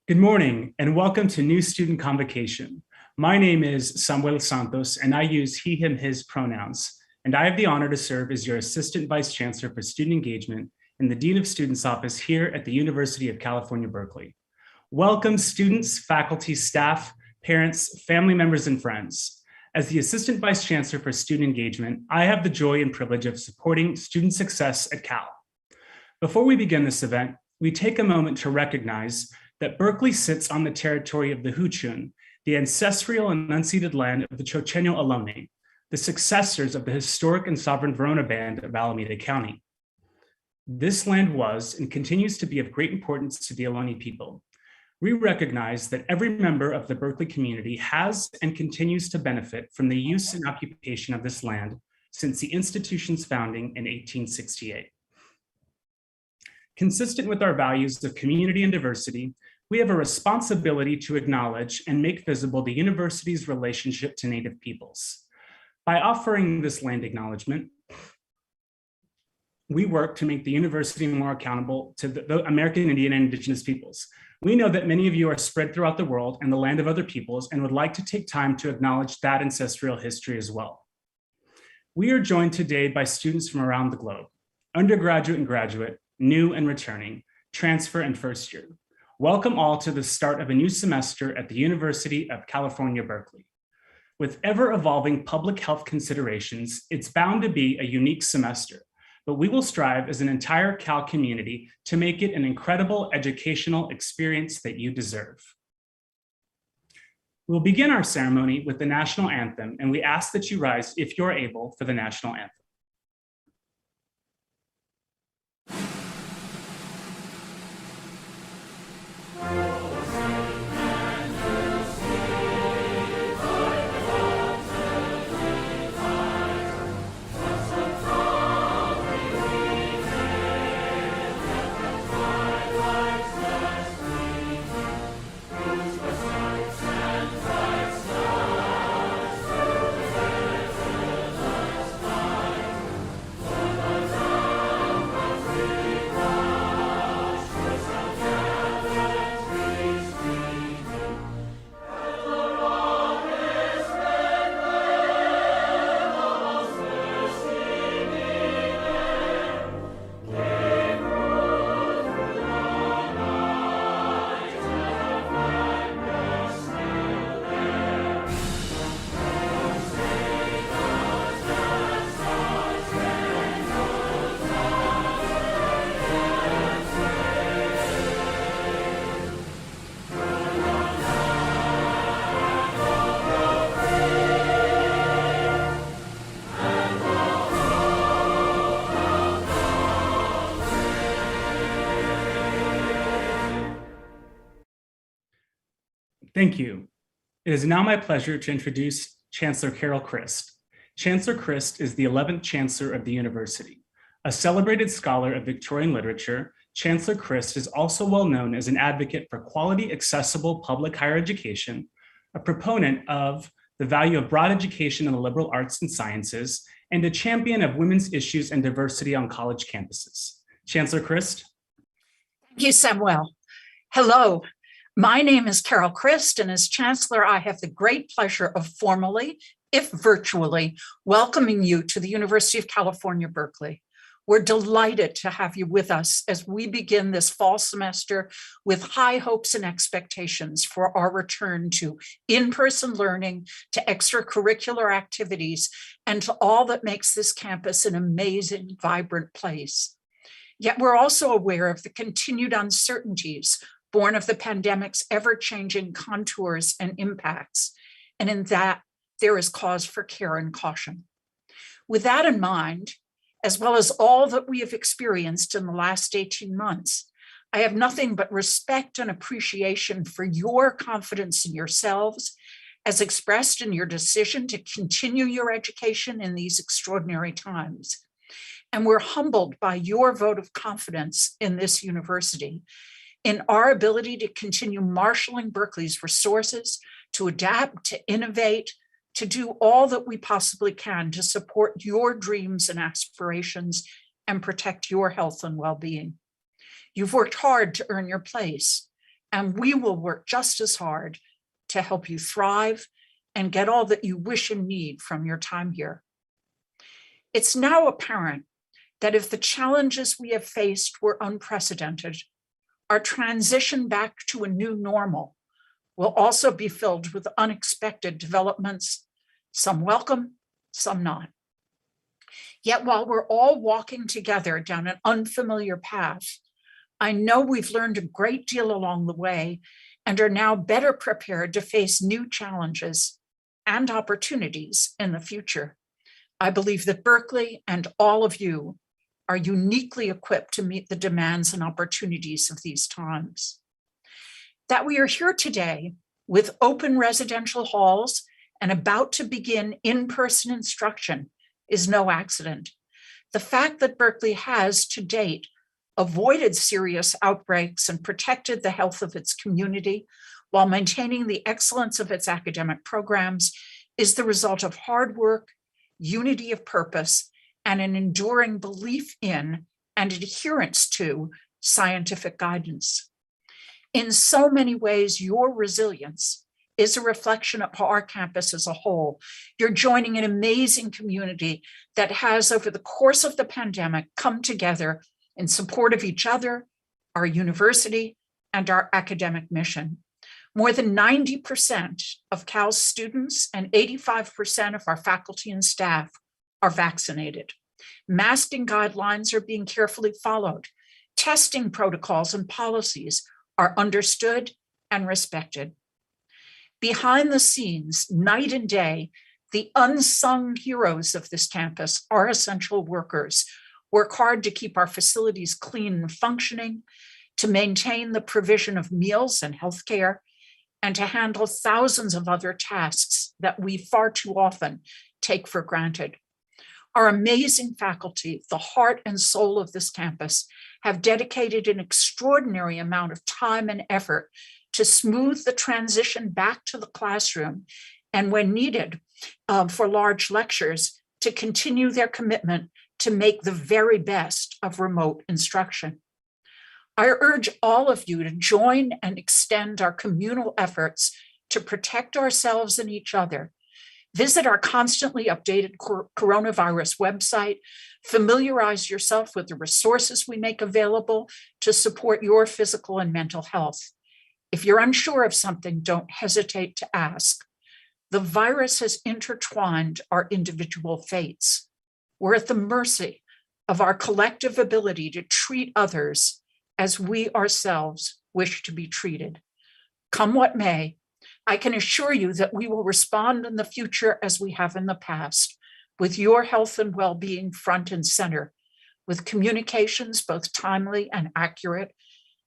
Good morning and welcome to New Student Convocation. My name is Samuel Santos and I use he, him, his pronouns. And I have the honor to serve as your Assistant Vice Chancellor for Student Engagement in the Dean of Students Office here at the University of California, Berkeley. Welcome students, faculty, staff, parents, family members, and friends. As the Assistant Vice Chancellor for Student Engagement, I have the joy and privilege of supporting student success at Cal. Before we begin this event, we take a moment to recognize that Berkeley sits on the territory of the Huchun, the ancestral and unceded land of the Chochenyo Ohlone, the successors of the historic and sovereign Verona Band of Alameda County. This land was and continues to be of great importance to the Ohlone people. We recognize that every member of the Berkeley community has and continues to benefit from the use and occupation of this land since the institution's founding in 1868. Consistent with our values of community and diversity, we have a responsibility to acknowledge and make visible the university's relationship to Native peoples. By offering this land acknowledgement, we work to make the university more accountable to the American Indian and Indigenous peoples. We know that many of you are spread throughout the world and the land of other peoples and would like to take time to acknowledge that ancestral history as well. We are joined today by students from around the globe, undergraduate and graduate, new and returning, transfer and first year. Welcome all to the start of a new semester at the University of California, Berkeley. With ever-evolving public health considerations, it's bound to be a unique semester, but we will strive as an entire Cal community to make it an incredible educational experience that you deserve. We'll begin our ceremony with the national anthem, and we ask that you rise if you're able for the national anthem. Thank you. It is now my pleasure to introduce Chancellor Carol Christ. Chancellor Christ is the 11th Chancellor of the University. A celebrated scholar of Victorian literature, Chancellor Christ is also well known as an advocate for quality, accessible public higher education, a proponent of the value of broad education in the liberal arts and sciences, and a champion of women's issues and diversity on college campuses. Chancellor Christ. Thank you, Samuel. Hello. My name is Carol Christ, and as Chancellor, I have the great pleasure of formally, if virtually, welcoming you to the University of California, Berkeley. We're delighted to have you with us as we begin this fall semester with high hopes and expectations for our return to in-person learning, to extracurricular activities, and to all that makes this campus an amazing, vibrant place. Yet we're also aware of the continued uncertainties born of the pandemic's ever-changing contours and impacts, and in that, there is cause for care and caution. With that in mind, as well as all that we have experienced in the last 18 months, I have nothing but respect and appreciation for your confidence in yourselves, as expressed in your decision to continue your education in these extraordinary times. And we're humbled by your vote of confidence in this university, in our ability to continue marshaling Berkeley's resources, to adapt, to innovate, to do all that we possibly can to support your dreams and aspirations and protect your health and well-being. You've worked hard to earn your place. and we will work just as hard to help you thrive and get all that you wish and need from your time here. It's now apparent that if the challenges we have faced were unprecedented, our transition back to a new normal will also be filled with unexpected developments, some welcome, some not. Yet while we're all walking together down an unfamiliar path, I know we've learned a great deal along the way and are now better prepared to face new challenges and opportunities in the future. I believe that Berkeley and all of you are uniquely equipped to meet the demands and opportunities of these times. That we are here today with open residential halls and about to begin in-person instruction is no accident. The fact that Berkeley has to date avoided serious outbreaks and protected the health of its community while maintaining the excellence of its academic programs is the result of hard work, unity of purpose, and an enduring belief in and adherence to scientific guidance. In so many ways, your resilience is a reflection of our campus as a whole. You're joining an amazing community that has, over the course of the pandemic, come together in support of each other, our university, and our academic mission. More than 90% of Cal's students and 85% of our faculty and staff are vaccinated. Masking guidelines are being carefully followed. Testing protocols and policies are understood and respected. Behind the scenes, night and day, the unsung heroes of this campus, our essential workers, work hard to keep our facilities clean and functioning, to maintain the provision of meals and healthcare, and to handle thousands of other tasks that we far too often take for granted. Our amazing faculty, the heart and soul of this campus, have dedicated an extraordinary amount of time and effort to smooth the transition back to the classroom, and when needed for large lectures, to continue their commitment to make the very best of remote instruction. I urge all of you to join and extend our communal efforts to protect ourselves and each other. Visit our constantly updated coronavirus website, familiarize yourself with the resources we make available to support your physical and mental health. If you're unsure of something, don't hesitate to ask. The virus has intertwined our individual fates. We're at the mercy of our collective ability to treat others as we ourselves wish to be treated. Come what may, I can assure you that we will respond in the future as we have in the past, with your health and well-being front and center, with communications both timely and accurate,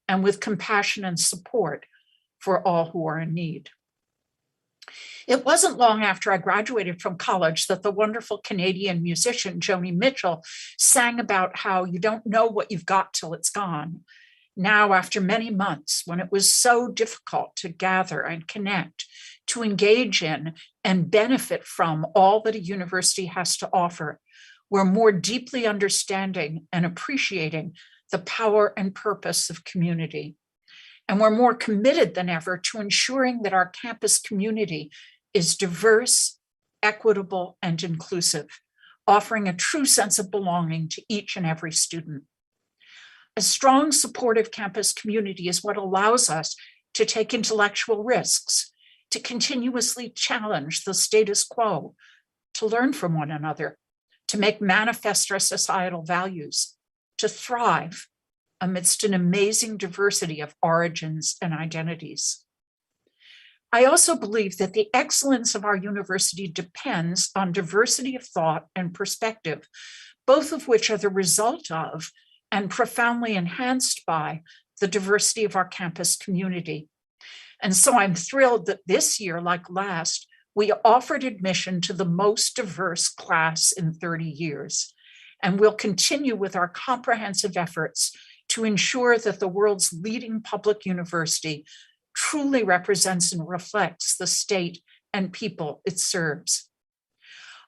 and with compassion and support for all who are in need. It wasn't long after I graduated from college that the wonderful Canadian musician Joni Mitchell sang about how you don't know what you've got till it's gone. Now, after many months, when it was so difficult to gather and connect, to engage in and benefit from all that a university has to offer, we're more deeply understanding and appreciating the power and purpose of community. And we're more committed than ever to ensuring that our campus community is diverse, equitable, and inclusive, offering a true sense of belonging to each and every student. A strong, supportive campus community is what allows us to take intellectual risks, to continuously challenge the status quo, to learn from one another, to make manifest our societal values, to thrive amidst an amazing diversity of origins and identities. I also believe that the excellence of our university depends on diversity of thought and perspective, both of which are the result of and profoundly enhanced by the diversity of our campus community. And so I'm thrilled that this year, like last, we offered admission to the most diverse class in 30 years. And we'll continue with our comprehensive efforts to ensure that the world's leading public university truly represents and reflects the state and people it serves.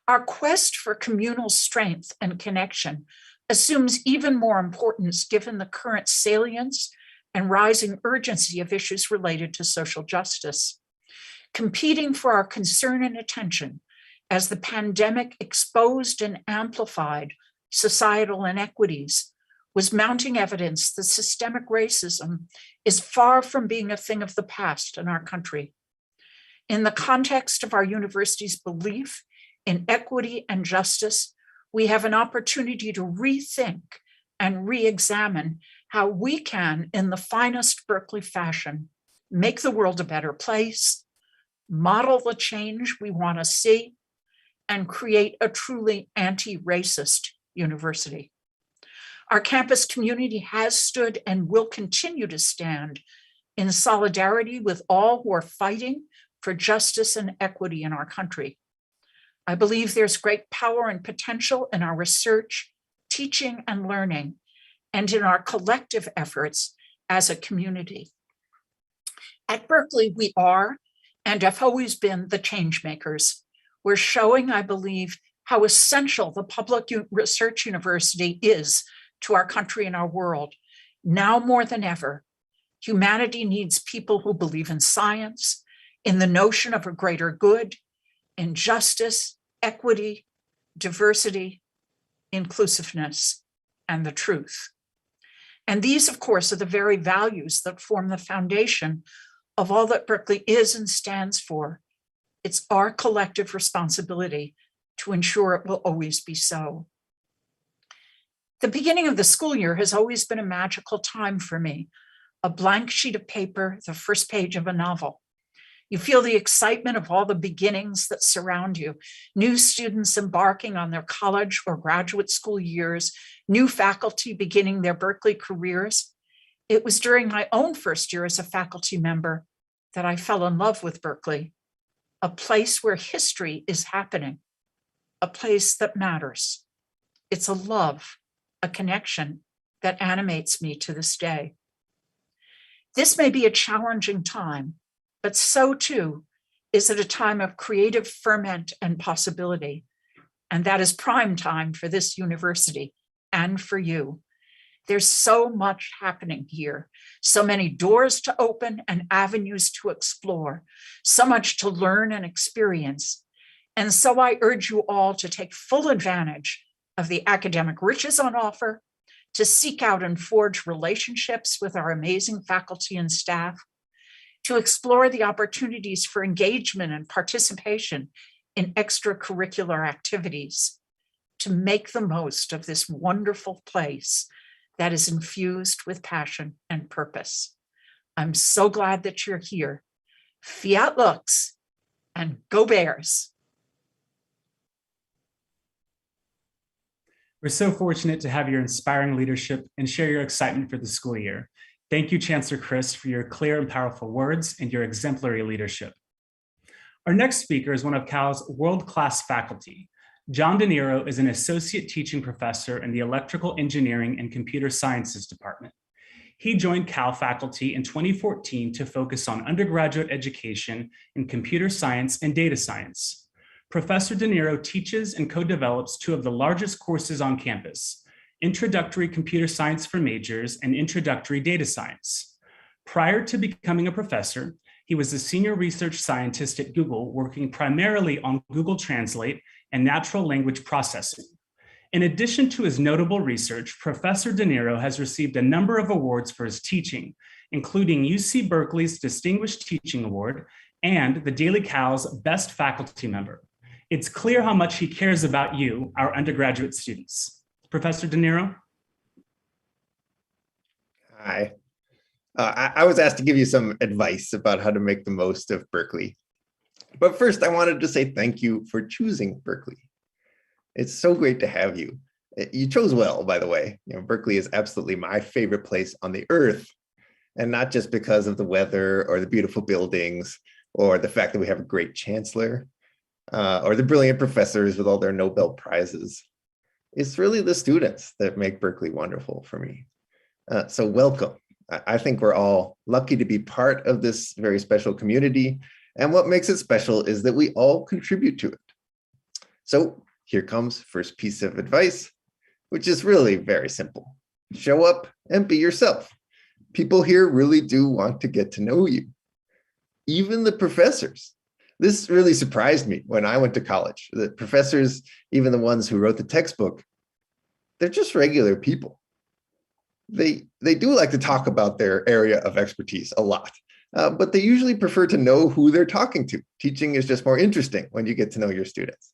Our quest for communal strength and connection assumes even more importance given the current salience and rising urgency of issues related to social justice. Competing for our concern and attention as the pandemic exposed and amplified societal inequities was mounting evidence that systemic racism is far from being a thing of the past in our country. In the context of our university's belief in equity and justice, we have an opportunity to rethink and re-examine how we can, in the finest Berkeley fashion, make the world a better place, model the change we want to see, and create a truly anti-racist university. Our campus community has stood and will continue to stand in solidarity with all who are fighting for justice and equity in our country. I believe there's great power and potential in our research, teaching, and learning, and in our collective efforts as a community. At Berkeley, we are and have always been the change makers. We're showing, I believe, how essential the public research university is to our country and our world. Now more than ever, humanity needs people who believe in science, in the notion of a greater good, in justice, equity, diversity, inclusiveness, and the truth. And these, of course, are the very values that form the foundation of all that Berkeley is and stands for. It's our collective responsibility to ensure it will always be so. The beginning of the school year has always been a magical time for me, a blank sheet of paper, the first page of a novel. You feel the excitement of all the beginnings that surround you, new students embarking on their college or graduate school years, new faculty beginning their Berkeley careers. It was during my own first year as a faculty member that I fell in love with Berkeley, a place where history is happening, a place that matters. It's a love, a connection that animates me to this day. This may be a challenging time, but so too is it a time of creative ferment and possibility. And that is prime time for this university and for you. There's so much happening here, so many doors to open and avenues to explore, so much to learn and experience. And so I urge you all to take full advantage of the academic riches on offer, to seek out and forge relationships with our amazing faculty and staff, to explore the opportunities for engagement and participation in extracurricular activities, to make the most of this wonderful place that is infused with passion and purpose. I'm so glad that you're here. Fiat lux, and go Bears. We're so fortunate to have your inspiring leadership and share your excitement for the school year. Thank you, Chancellor Christ, for your clear and powerful words and your exemplary leadership. Our next speaker is one of Cal's world-class faculty. John De Niro is an associate teaching professor in the Electrical Engineering and Computer Sciences Department. He joined Cal faculty in 2014 to focus on undergraduate education in computer science and data science. Professor De Niro teaches and co-develops two of the largest courses on campus, Introductory Computer Science for Majors and Introductory Data Science. Prior to becoming a professor, he was a senior research scientist at Google, working primarily on Google Translate and natural language processing. In addition to his notable research, Professor De Niro has received a number of awards for his teaching, including UC Berkeley's Distinguished Teaching Award and the Daily Cal's Best Faculty Member. It's clear how much he cares about you, our undergraduate students. Professor De Niro? Hi. I was asked to give you some advice about how to make the most of Berkeley. But first, I wanted to say thank you for choosing Berkeley. It's so great to have you. You chose well, by the way. Berkeley is absolutely my favorite place on the earth, and not just because of the weather or the beautiful buildings or the fact that we have a great chancellor or the brilliant professors with all their Nobel Prizes. It's really the students that make Berkeley wonderful for me. So welcome. I think we're all lucky to be part of this very special community. And what makes it special is that we all contribute to it. So here comes first piece of advice, which is really very simple. Show up and be yourself. People here really do want to get to know you. Even the professors. This really surprised me when I went to college. The professors, even the ones who wrote the textbook, they're just regular people. They do like to talk about their area of expertise a lot, but they usually prefer to know who they're talking to. Teaching is just more interesting when you get to know your students.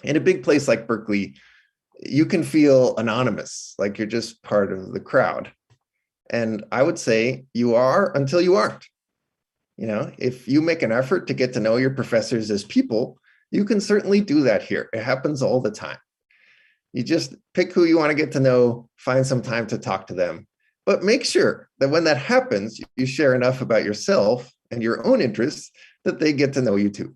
In a big place like Berkeley, you can feel anonymous, like you're just part of the crowd. And I would say you are until you aren't. If you make an effort to get to know your professors as people, you can certainly do that here. It happens all the time. You just pick who you want to get to know, find some time to talk to them, but make sure that when that happens, you share enough about yourself and your own interests that they get to know you too.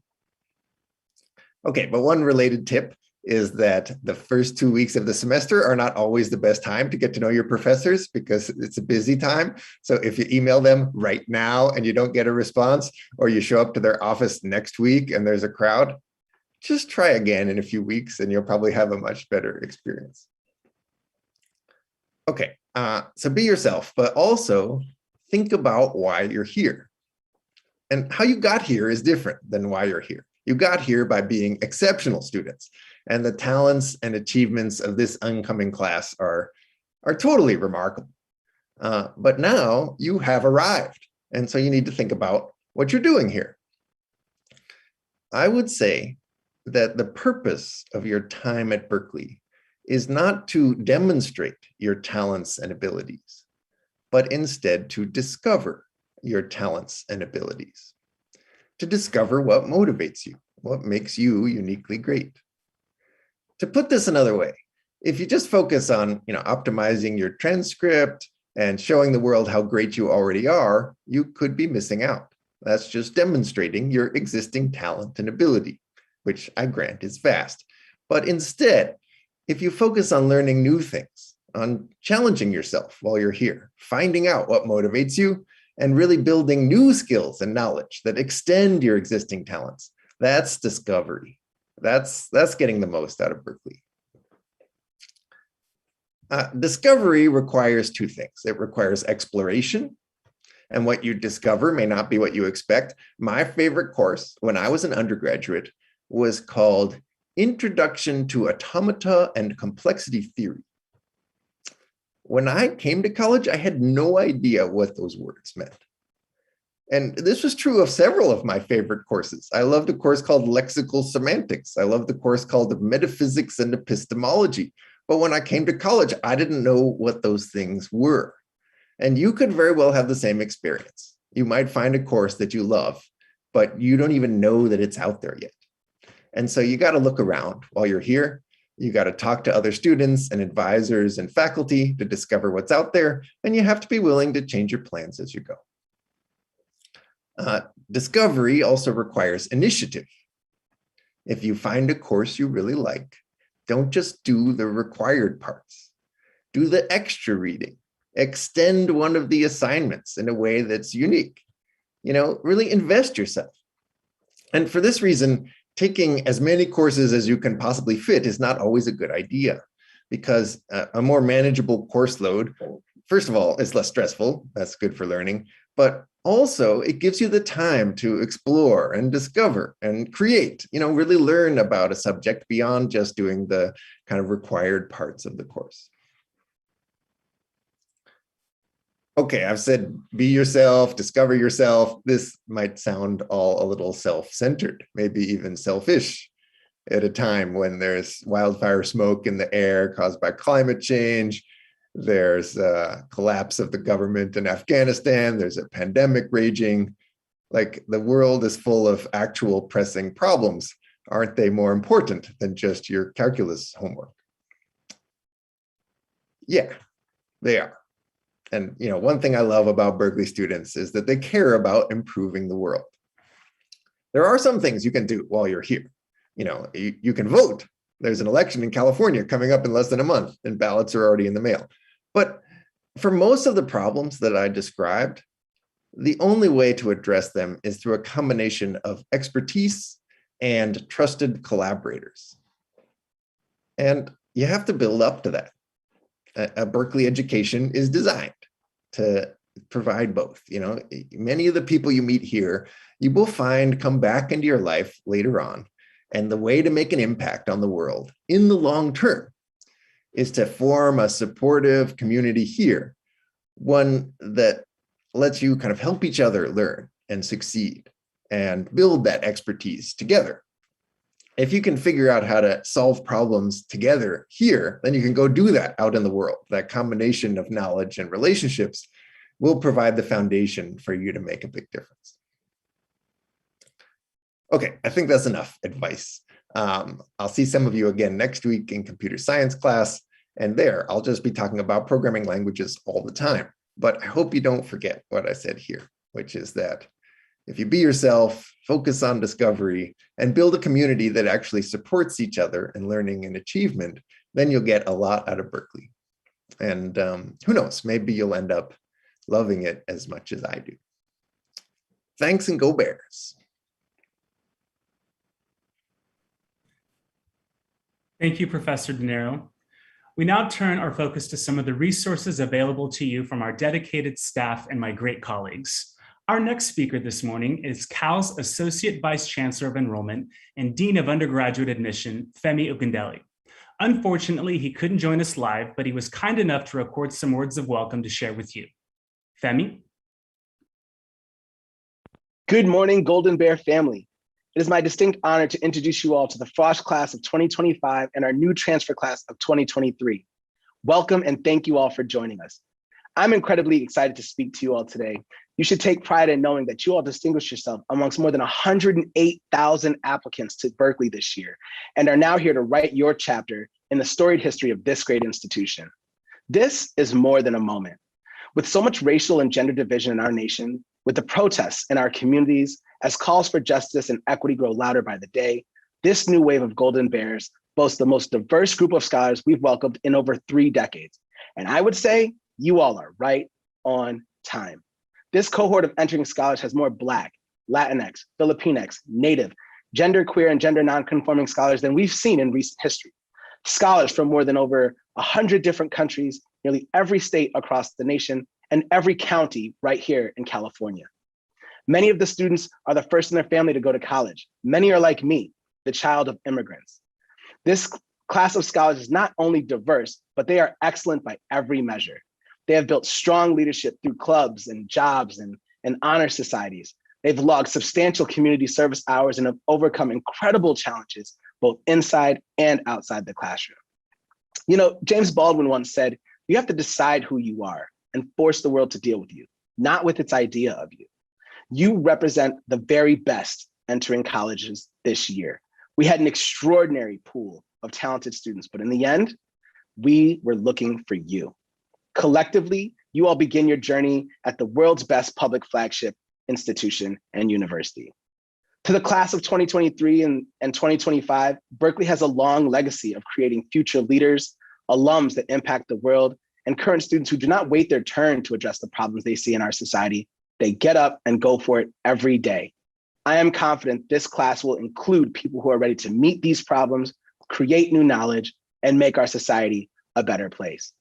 Okay, but one related tip is that the first 2 weeks of the semester are not always the best time to get to know your professors because it's a busy time. So if you email them right now and you don't get a response, or you show up to their office next week and there's a crowd, just try again in a few weeks and you'll probably have a much better experience. Okay, so be yourself, but also think about why you're here. And how you got here is different than why you're here. You got here by being exceptional students, and the talents and achievements of this oncoming class are totally remarkable. But now you have arrived, and so you need to think about what you're doing here. I would say that the purpose of your time at Berkeley is not to demonstrate your talents and abilities, but instead to discover your talents and abilities, to discover what motivates you, what makes you uniquely great. To put this another way, if you just focus on optimizing your transcript and showing the world how great you already are, you could be missing out. That's just demonstrating your existing talent and ability, which I grant is vast. But instead, if you focus on learning new things, on challenging yourself while you're here, finding out what motivates you, and really building new skills and knowledge that extend your existing talents, that's discovery. That's getting the most out of Berkeley. Discovery requires two things. It requires exploration, and what you discover may not be what you expect. My favorite course when I was an undergraduate was called Introduction to Automata and Complexity Theory. When I came to college, I had no idea what those words meant. And this was true of several of my favorite courses. I loved a course called Lexical Semantics. I loved a course called Metaphysics and Epistemology. But when I came to college, I didn't know what those things were. And you could very well have the same experience. You might find a course that you love, but you don't even know that it's out there yet. And so you got to look around while you're here. You got to talk to other students and advisors and faculty to discover what's out there. And you have to be willing to change your plans as you go. Discovery also requires initiative. If you find a course you really like, don't just do the required parts. Do the extra reading. Extend one of the assignments in a way that's unique. Really invest yourself. And for this reason, taking as many courses as you can possibly fit is not always a good idea, because a more manageable course load, first of all, is less stressful. That's good for learning. But also, it gives you the time to explore and discover and create, really learn about a subject beyond just doing the kind of required parts of the course. Okay, I've said be yourself, discover yourself. This might sound all a little self-centered, maybe even selfish at a time when there's wildfire smoke in the air caused by climate change. There's a collapse of the government in Afghanistan. There's a pandemic raging. Like, the world is full of actual pressing problems. Aren't they more important than just your calculus homework? Yeah, they are. And one thing I love about Berkeley students is that they care about improving the world. There are some things you can do while you're here. You can vote. There's an election in California coming up in less than a month, and ballots are already in the mail. But for most of the problems that I described, the only way to address them is through a combination of expertise and trusted collaborators. And you have to build up to that. A Berkeley education is designed to provide both. Many of the people you meet here, you will find come back into your life later on. And the way to make an impact on the world in the long term is to form a supportive community here, one that lets you kind of help each other learn and succeed and build that expertise together. If you can figure out how to solve problems together here, then you can go do that out in the world. That combination of knowledge and relationships will provide the foundation for you to make a big difference. Okay, I think that's enough advice. I'll see some of you again next week in computer science class, and there I'll just be talking about programming languages all the time. But I hope you don't forget what I said here, which is that if you be yourself, focus on discovery, and build a community that actually supports each other in learning and achievement, then you'll get a lot out of Berkeley. And who knows, maybe you'll end up loving it as much as I do. Thanks, and go Bears. Thank you, Professor Dinero. We now turn our focus to some of the resources available to you from our dedicated staff and my great colleagues. Our next speaker this morning is Cal's Associate Vice Chancellor of Enrollment and Dean of Undergraduate Admission, Femi Ogundele. Unfortunately, he couldn't join us live, but he was kind enough to record some words of welcome to share with you. Femi? Good morning, Golden Bear family. It is my distinct honor to introduce you all to the Frosh class of 2025 and our new transfer class of 2023. Welcome and thank you all for joining us. I'm incredibly excited to speak to you all today. You should take pride in knowing that you all distinguished yourself amongst more than 108,000 applicants to Berkeley this year and are now here to write your chapter in the storied history of this great institution. This is more than a moment. With so much racial and gender division in our nation, with the protests in our communities, as calls for justice and equity grow louder by the day, this new wave of Golden Bears boasts the most diverse group of scholars we've welcomed in over 3 decades. And I would say you all are right on time. This cohort of entering scholars has more Black, Latinx, Filipinx, Native, genderqueer, and gender nonconforming scholars than we've seen in recent history. Scholars from more than over 100 different countries, nearly every state across the nation, and every county right here in California. Many of the students are the first in their family to go to college. Many are like me, the child of immigrants. This class of scholars is not only diverse, but they are excellent by every measure. They have built strong leadership through clubs and jobs and honor societies. They've logged substantial community service hours and have overcome incredible challenges, both inside and outside the classroom. You know, James Baldwin once said, you have to decide who you are and force the world to deal with you, not with its idea of you. You represent the very best entering colleges this year. We had an extraordinary pool of talented students, but in the end, we were looking for you. Collectively, you all begin your journey at the world's best public flagship institution and university. To the class of 2023 and 2025, Berkeley has a long legacy of creating future leaders, alums that impact the world, and current students who do not wait their turn to address the problems they see in our society. They get up and go for it every day. I am confident this class will include people who are ready to meet these problems, create new knowledge, and make our society a better place.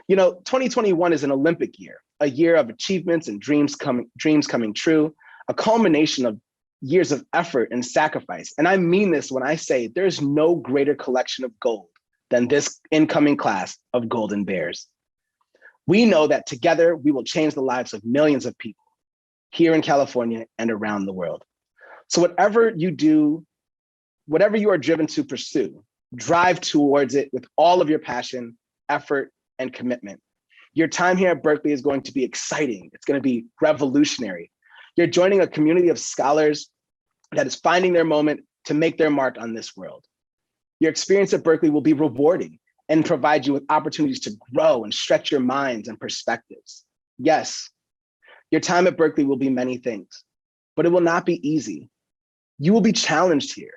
You know, 2021 is an Olympic year, a year of achievements and dreams coming true, a culmination of years of effort and sacrifice. And I mean this when I say there's no greater collection of gold than this incoming class of Golden Bears. We know that together we will change the lives of millions of people here in California and around the world. So whatever you do, whatever you are driven to pursue, drive towards it with all of your passion, effort, and commitment. Your time here at Berkeley is going to be exciting. It's going to be revolutionary. You're joining a community of scholars that is finding their moment to make their mark on this world. Your experience at Berkeley will be rewarding and provide you with opportunities to grow and stretch your minds and perspectives. Yes, your time at Berkeley will be many things, but it will not be easy. You will be challenged here,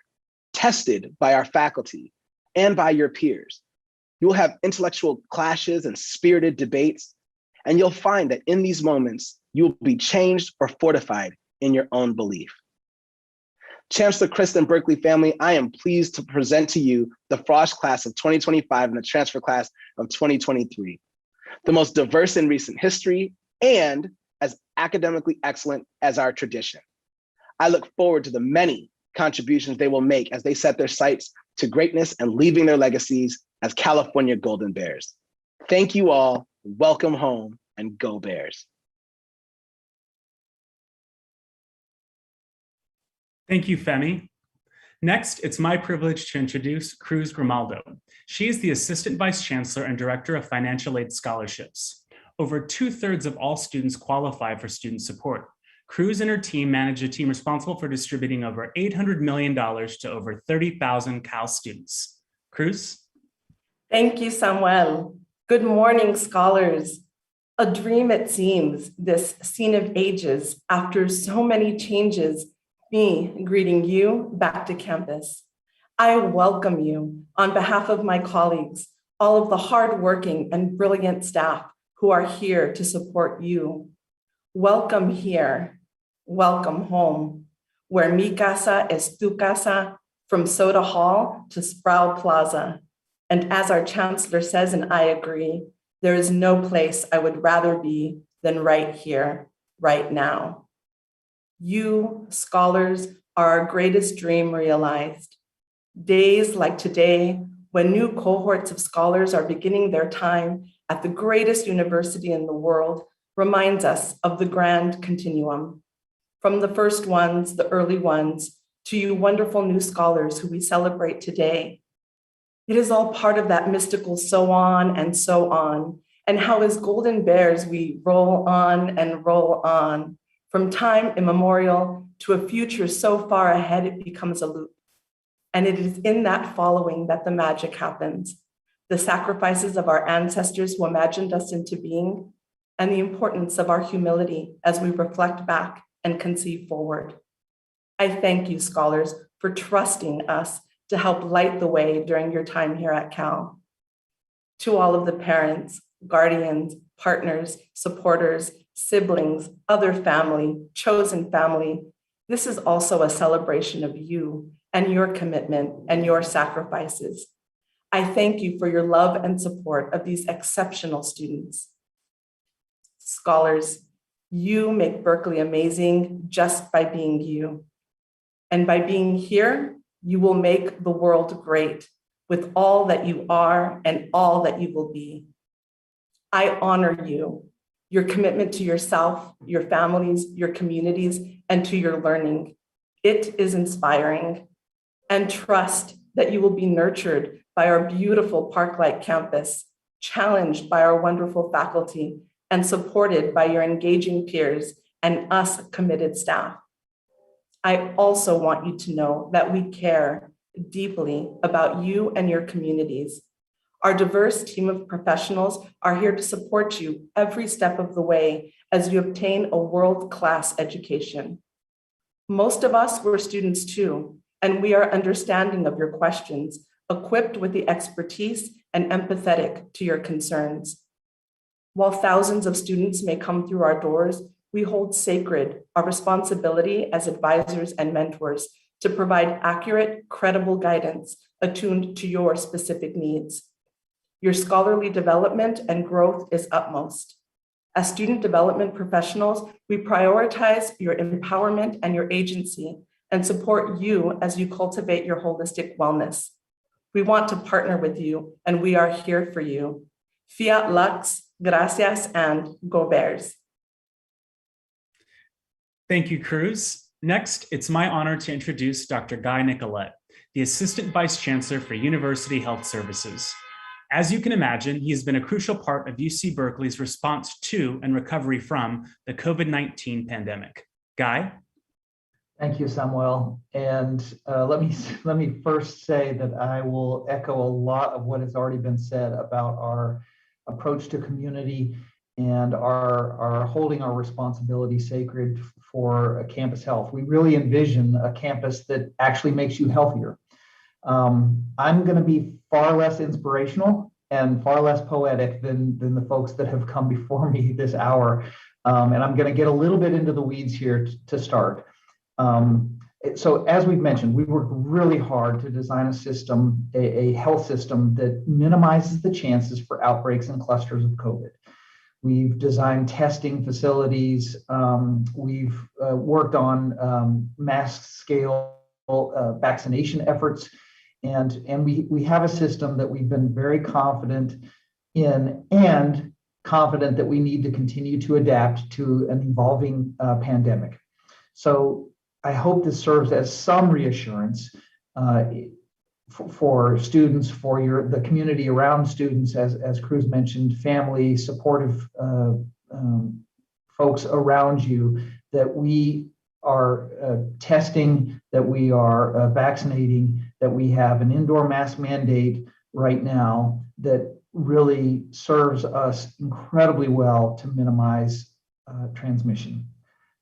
tested by our faculty and by your peers. You will have intellectual clashes and spirited debates, and you'll find that in these moments, you will be changed or fortified in your own belief. Chancellor Christ and Berkeley family, I am pleased to present to you the Frosh class of 2025 and the transfer class of 2023. The most diverse in recent history and as academically excellent as our tradition. I look forward to the many contributions they will make as they set their sights to greatness and leaving their legacies as California Golden Bears. Thank you all, welcome home, and go Bears. Thank you, Femi. Next, it's my privilege to introduce Cruz Grimaldo. She is the Assistant Vice Chancellor and Director of Financial Aid Scholarships. Over 2/3 of all students qualify for student support. Cruz and her team manage a team responsible for distributing over $800 million to over 30,000 Cal students. Cruz? Thank you, Samuel. Good morning, scholars. A dream it seems, this scene of ages, after so many changes, me greeting you back to campus. I welcome you on behalf of my colleagues, all of the hardworking and brilliant staff who are here to support you. Welcome here, welcome home, where mi casa es tu casa, from Soda Hall to Sproul Plaza. And as our chancellor says, and I agree, there is no place I would rather be than right here, right now. You, scholars, are our greatest dream realized. Days like today, when new cohorts of scholars are beginning their time at the greatest university in the world, reminds us of the grand continuum. From the first ones, the early ones, to you wonderful new scholars who we celebrate today. It is all part of that mystical so on, and how as Golden Bears we roll on and roll on, from time immemorial to a future so far ahead it becomes a loop. And it is in that following that the magic happens. The sacrifices of our ancestors who imagined us into being, and the importance of our humility as we reflect back and conceive forward. I thank you, scholars, for trusting us to help light the way during your time here at Cal. To all of the parents, guardians, partners, supporters, siblings, other family, chosen family, this is also a celebration of you and your commitment and your sacrifices. I thank you for your love and support of these exceptional students. Scholars, you make Berkeley amazing just by being you. And by being here, you will make the world great with all that you are and all that you will be. I honor you, your commitment to yourself, your families, your communities, and to your learning. It is inspiring. And trust that you will be nurtured by our beautiful park-like campus, challenged by our wonderful faculty, and supported by your engaging peers and us committed staff. I also want you to know that we care deeply about you and your communities. Our diverse team of professionals are here to support you every step of the way as you obtain a world-class education. Most of us were students too, and we are understanding of your questions, equipped with the expertise and empathetic to your concerns. While thousands of students may come through our doors, we hold sacred our responsibility as advisors and mentors to provide accurate, credible guidance attuned to your specific needs. Your scholarly development and growth is utmost. As student development professionals, we prioritize your empowerment and your agency and support you as you cultivate your holistic wellness. We want to partner with you, and we are here for you. Fiat Lux, gracias, and go Bears. Thank you, Cruz. Next, it's my honor to introduce Dr. Guy Nicolette, the Assistant Vice Chancellor for University Health Services. As you can imagine, he has been a crucial part of UC Berkeley's response to and recovery from the COVID-19 pandemic. Guy? Thank you, Samuel. And let me first say that I will echo a lot of what has already been said about our approach to community and our holding our responsibility sacred for campus health. We really envision a campus that actually makes you healthier. I'm going to be far less inspirational and far less poetic than the folks that have come before me this hour. And I'm going to get a little bit into the weeds here to start. So as we've mentioned, we worked really hard to design a system, a health system that minimizes the chances for outbreaks and clusters of COVID. We've designed testing facilities. We've worked on mass scale vaccination efforts. And we have a system that we've been very confident in and confident that we need to continue to adapt to an evolving pandemic. So I hope this serves as some reassurance for students, for the community around students, as Cruz mentioned, family, supportive folks around you, that we are testing, that we are vaccinating, that we have an indoor mask mandate right now that really serves us incredibly well to minimize transmission.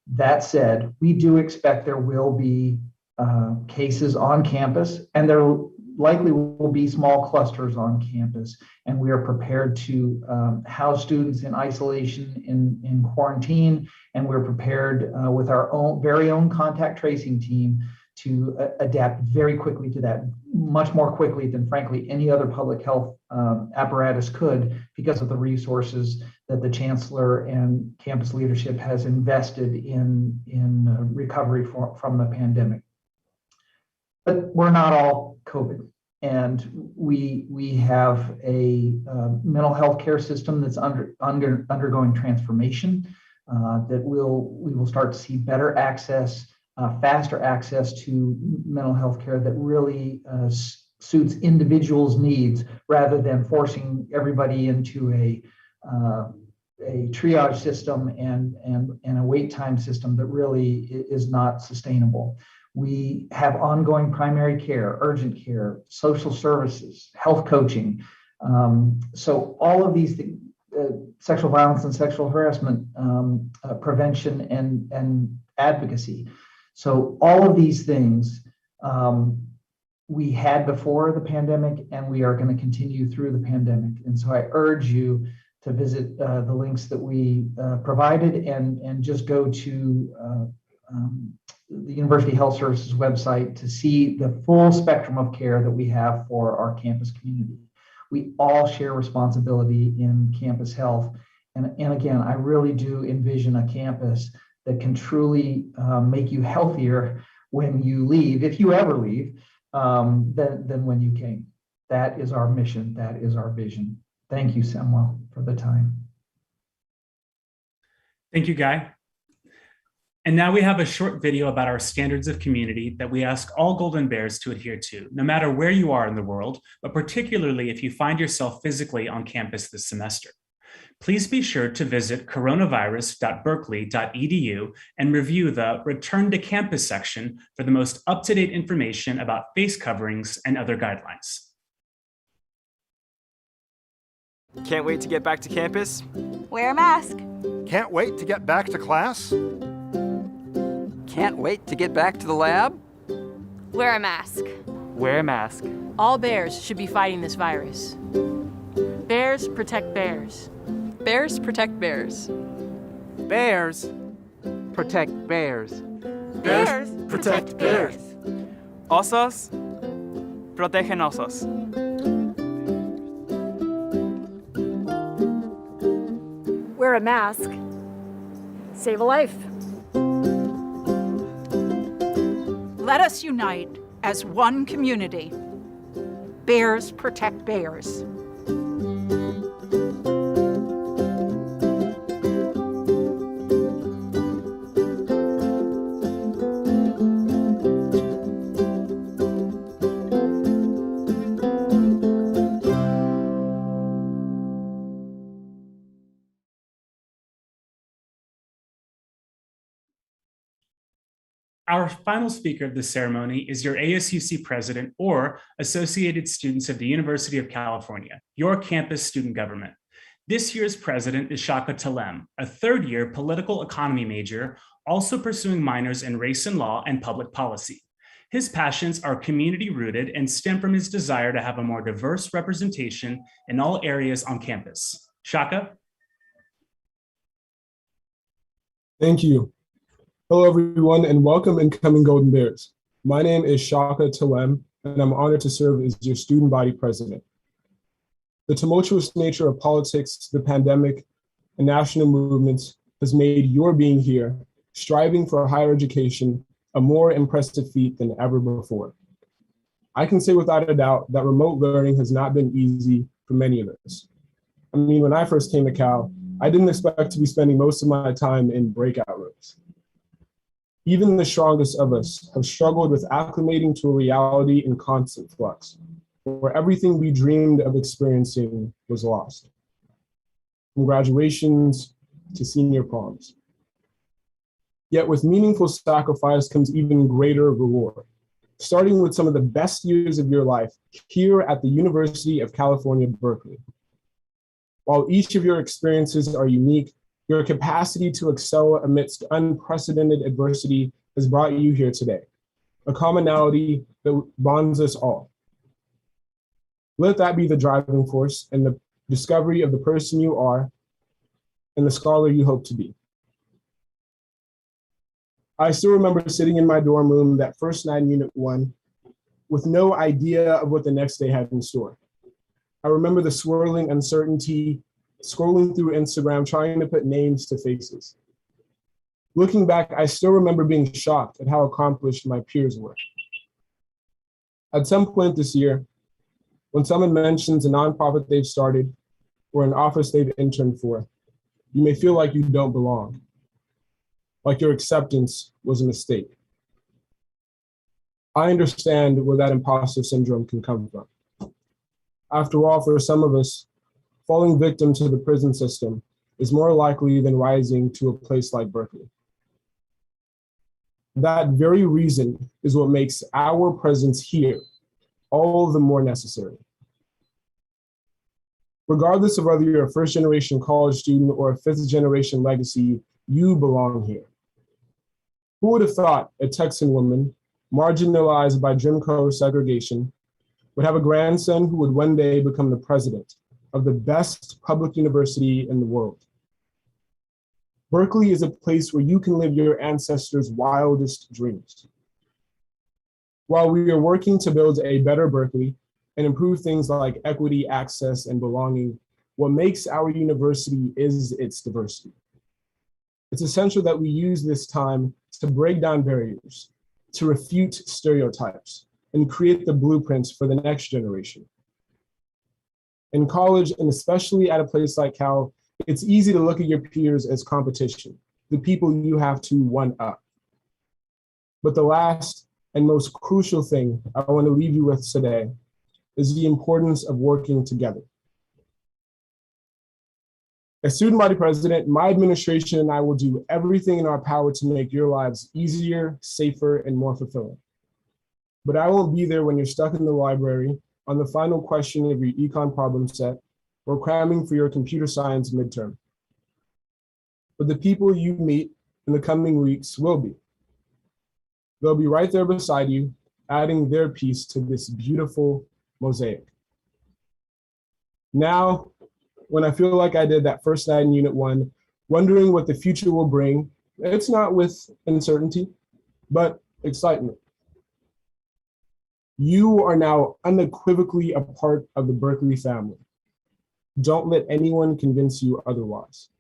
That said, we do expect there will be cases on campus, and there likely will be small clusters on campus, and we are prepared to house students in isolation, in quarantine, and we're prepared with our very own contact tracing team to adapt very quickly to that, much more quickly than frankly any other public health apparatus could, because of the resources that the Chancellor and campus leadership has invested in recovery from the pandemic. But we're not all COVID, and we have a mental health care system that's undergoing transformation. That we will start to see better access, faster access to mental health care that really suits individuals' needs, rather than forcing everybody into a triage system and a wait time system that really is not sustainable. We have ongoing primary care, urgent care, social services, health coaching. So all of these things, sexual violence and sexual harassment prevention and advocacy. So all of these things we had before the pandemic, and we are going to continue through the pandemic. And so I urge you to visit the links that we provided, and just go to the University Health Services website to see the full spectrum of care that we have for our campus community. We all share responsibility in campus health. And again, I really do envision a campus that can truly make you healthier when you leave, if you ever leave, than when you came. That is our mission. That is our vision. Thank you, Samuel, for the time. Thank you, Guy. And now we have a short video about our standards of community that we ask all Golden Bears to adhere to, no matter where you are in the world, but particularly if you find yourself physically on campus this semester. Please be sure to visit coronavirus.berkeley.edu and review the Return to Campus section for the most up-to-date information about face coverings and other guidelines. Can't wait to get back to campus? Wear a mask. Can't wait to get back to class? Can't wait to get back to the lab? Wear a mask. Wear a mask. All bears should be fighting this virus. Bears protect bears. Bears protect bears. Bears protect bears. Bears protect bears. Osos protegen osos. Wear a mask. Save a life. Let us unite as one community. Bears protect bears. Our final speaker of the ceremony is your ASUC president or Associated Students of the University of California, your campus student government. This year's president is Shaka Talem, a third-year political economy major, also pursuing minors in race and law and public policy. His passions are community-rooted and stem from his desire to have a more diverse representation in all areas on campus. Shaka? Thank you. Hello, everyone, and welcome incoming Golden Bears. My name is Shaka Talem, and I'm honored to serve as your student body president. The tumultuous nature of politics, the pandemic, and national movements has made your being here, striving for higher education, a more impressive feat than ever before. I can say without a doubt that remote learning has not been easy for many of us. I mean, when I first came to Cal, I didn't expect to be spending most of my time in breakout rooms. Even the strongest of us have struggled with acclimating to a reality in constant flux, where everything we dreamed of experiencing was lost. From graduations to senior proms. Yet with meaningful sacrifice comes even greater reward, starting with some of the best years of your life here at the University of California, Berkeley. While each of your experiences are unique, your capacity to excel amidst unprecedented adversity has brought you here today, a commonality that bonds us all. Let that be the driving force in the discovery of the person you are and the scholar you hope to be. I still remember sitting in my dorm room that first night in Unit 1 with no idea of what the next day had in store. I remember the swirling uncertainty, scrolling through Instagram, trying to put names to faces. Looking back, I still remember being shocked at how accomplished my peers were. At some point this year, when someone mentions a nonprofit they've started or an office they've interned for, you may feel like you don't belong, like your acceptance was a mistake. I understand where that imposter syndrome can come from. After all, for some of us, falling victim to the prison system is more likely than rising to a place like Berkeley. That very reason is what makes our presence here all the more necessary. Regardless of whether you're a first-generation college student or a fifth-generation legacy, you belong here. Who would have thought a Texan woman, marginalized by Jim Crow segregation, would have a grandson who would one day become the president of the best public university in the world? Berkeley is a place where you can live your ancestors' wildest dreams. While we are working to build a better Berkeley and improve things like equity, access, and belonging, what makes our university is its diversity. It's essential that we use this time to break down barriers, to refute stereotypes, and create the blueprints for the next generation. In college, and especially at a place like Cal, it's easy to look at your peers as competition, the people you have to one up. But the last and most crucial thing I want to leave you with today is the importance of working together. As student body president, my administration and I will do everything in our power to make your lives easier, safer, and more fulfilling. But I won't be there when you're stuck in the library on the final question of your econ problem set or cramming for your computer science midterm. But the people you meet in the coming weeks will be. They'll be right there beside you, adding their piece to this beautiful mosaic. Now, when I feel like I did that first night in Unit 1, wondering what the future will bring, it's not with uncertainty, but excitement. You are now unequivocally a part of the Berkeley family. Don't let anyone convince you otherwise.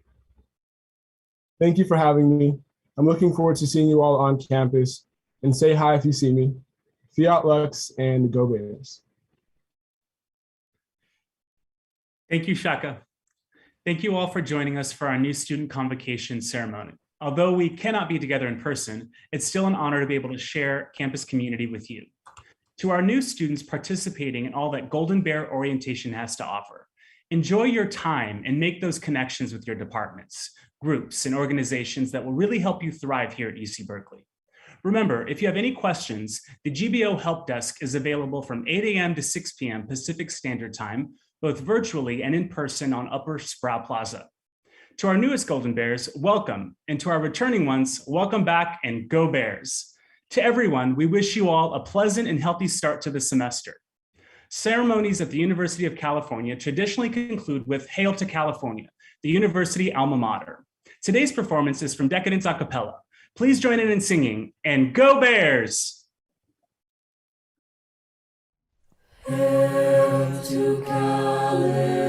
Thank you for having me. I'm looking forward to seeing you all on campus, and say hi if you see me. Fiat Lux and go Bears. Thank you, Shaka. Thank you all for joining us for our new student convocation ceremony. Although we cannot be together in person, it's still an honor to be able to share campus community with you. To our new students participating in all that Golden Bear orientation has to offer, enjoy your time and make those connections with your departments, groups, and organizations that will really help you thrive here at UC Berkeley. Remember, if you have any questions, the GBO Help Desk is available from 8 a.m. to 6 p.m. Pacific Standard Time, both virtually and in person on Upper Sproul Plaza. To our newest Golden Bears, welcome. And to our returning ones, welcome back and go Bears. To everyone, we wish you all a pleasant and healthy start to the semester. Ceremonies at the University of California traditionally conclude with Hail to California, the university alma mater. Today's performance is from Decadence a cappella. Please join in singing, and go Bears! Hail to California,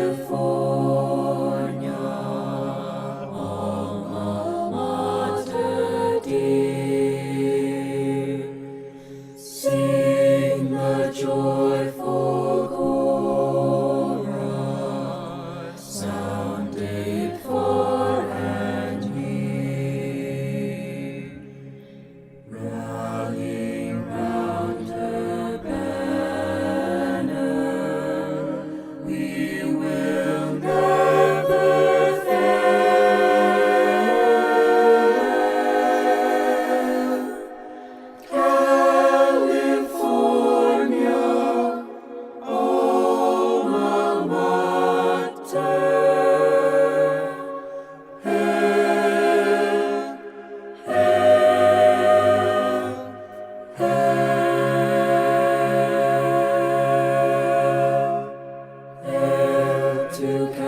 to